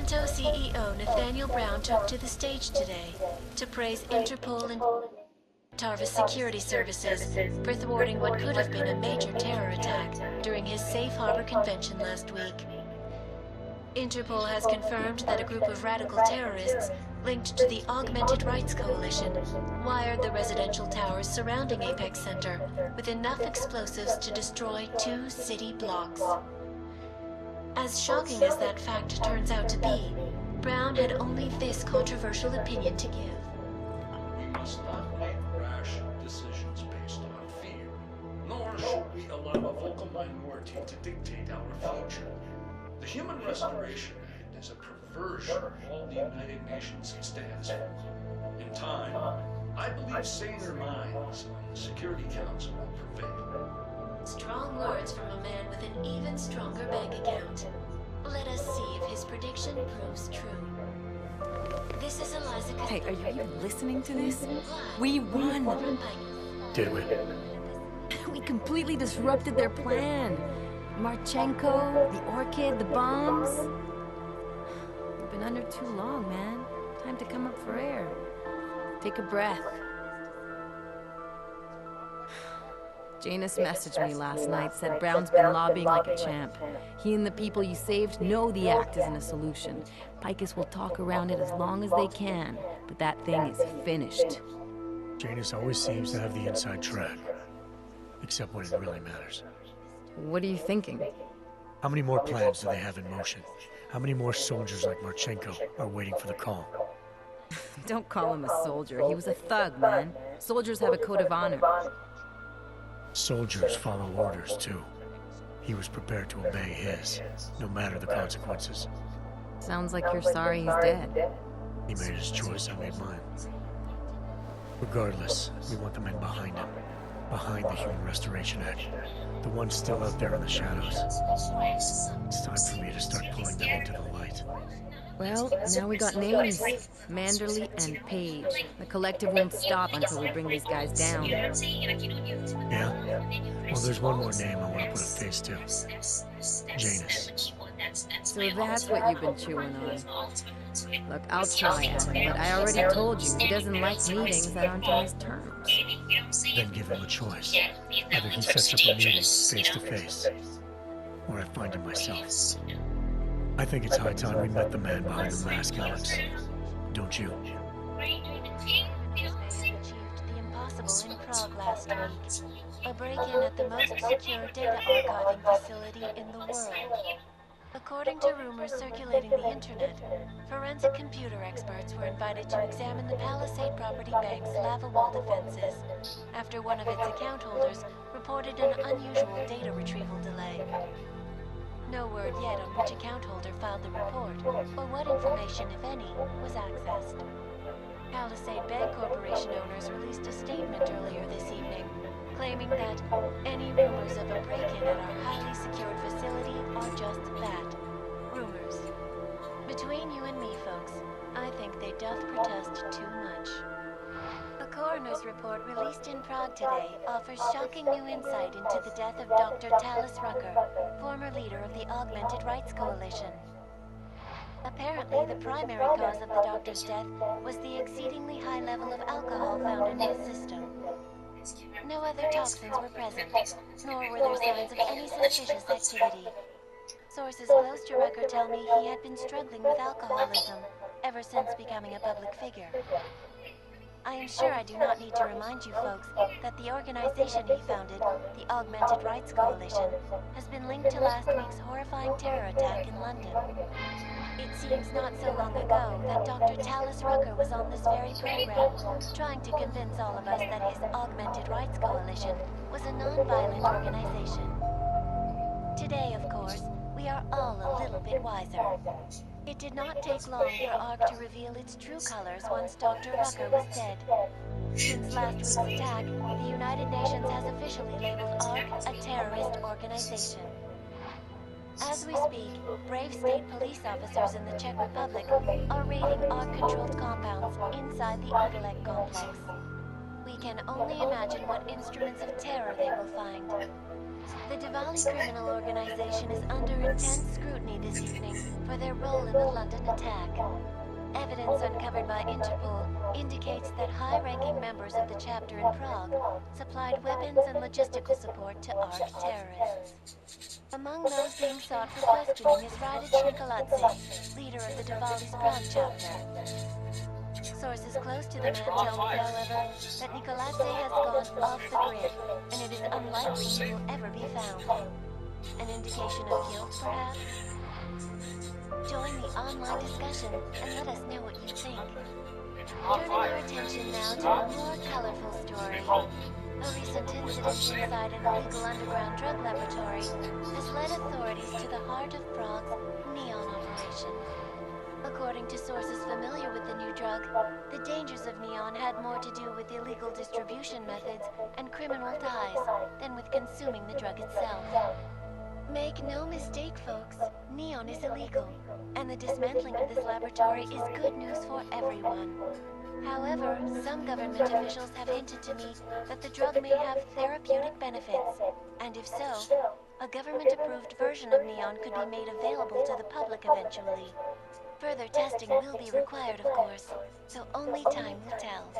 Toronto CEO Nathaniel Brown took to the stage today to praise Interpol and Tarvis Security Services for thwarting what could have been a major terror attack during his safe harbor convention last week. Interpol has confirmed that a group of radical terrorists linked to the Augmented Rights Coalition wired the residential towers surrounding Apex Center with enough explosives to destroy 2 city blocks. As shocking as that fact turns out to be, Brown had only this controversial opinion to give. We must not make rash decisions based on fear, nor should we allow a vocal minority to dictate our future. The Human Restoration Act is a perversion of all the United Nations stands for. In time, I believe saner minds on the Security Council will prevail. Strong words from a man with an even stronger bank account. Let us see if his prediction proves true. This is Eliza. Hey, are you even listening to this? We won! Did we? We completely disrupted their plan. Marchenko, the Orchid, the bombs. You've been under too long, man. Time to come up for air. Take a breath. Janus messaged me last night, said Brown's been lobbying like a champ. He and the people you saved know the act isn't a solution. Picus will talk around it as long as they can, but that thing is finished. Janus always seems to have the inside track. Except when it really matters. What are you thinking? How many more plans do they have in motion? How many more soldiers like Marchenko are waiting for the call? Don't call him a soldier. He was a thug, man. Soldiers have a code of honor. Soldiers follow orders, too. He was prepared to obey his, no matter the consequences. Sounds like you're sorry he's dead. He made his choice, I made mine. Regardless, we want the men behind him. Behind the Human Restoration Act. The ones still out there in the shadows. It's time for me to start pulling them into the light. Well, now we got names. Manderley and Page. The collective won't stop until we bring these guys down. Yeah? Well, there's one more name I want to put a face to. Janus. So that's what you've been chewing on. Look, I'll try Adam, but I already told you, he doesn't like meetings that aren't on his terms. Then give him a choice. Either he sets up a meeting face to face, or I find him myself. I think it's high time we met the man behind the mask, Alex. Don't you? Achieved the impossible in Prague last week. A break-in at the most secure data archiving facility in the world. According to rumors circulating the internet, forensic computer experts were invited to examine the Palisade Property Bank's lava wall defenses after one of its account holders reported an unusual data retrieval delay. No word yet on which account holder filed the report, or what information, if any, was accessed. Palisade Bank Corporation owners released a statement earlier this evening, claiming that any rumors of a break-in at our highly secured facility are just that, rumors. Between you and me, folks, I think they doth protest too much. A coroner's report released in Prague today offers shocking new insight into the death of Dr. Talis Rucker, former leader of the Augmented Rights Coalition. Apparently, the primary cause of the doctor's death was the exceedingly high level of alcohol found in his system. No other toxins were present, nor were there signs of any suspicious activity. Sources close to Rucker tell me he had been struggling with alcoholism ever since becoming a public figure. I am sure I do not need to remind you folks that the organization he founded, the Augmented Rights Coalition, has been linked to last week's horrifying terror attack in London. It seems not so long ago that Dr. Talis Rucker was on this very program, trying to convince all of us that his Augmented Rights Coalition was a non-violent organization. Today, of course, we are all a little bit wiser. It did not take long for ARC to reveal its true colors once Dr. Rucker was dead. Since last week's attack, the United Nations has officially labeled ARC a terrorist organization. As we speak, brave state police officers in the Czech Republic are raiding ARC-controlled compounds inside the Odelek complex. We can only imagine what instruments of terror they will find. The Diwali criminal organization is under intense scrutiny this evening for their role in the London attack. Evidence uncovered by Interpol indicates that high-ranking members of the chapter in Prague supplied weapons and logistical support to ARC terrorists. Among those being sought for questioning is Radic Nikoladze, leader of the Diwali's Prague chapter. Sources close to the man tell me, however, that Nikoladze has gone off the grid, and it is unlikely he will ever be found. An indication of guilt, perhaps? Join the online discussion and let us know what you think. Turning our attention now to a more colorful story. A recent incident inside an illegal underground drug laboratory has led authorities to the heart of Prague's neon operation. According to sources familiar with the new drug, the dangers of neon had more to do with illegal distribution methods and criminal ties than with consuming the drug itself. Make no mistake, folks, neon is illegal, and the dismantling of this laboratory is good news for everyone. However, some government officials have hinted to me that the drug may have therapeutic benefits, and if so, a government-approved version of neon could be made available to the public eventually. Further testing will be required, of course, so only time will tell.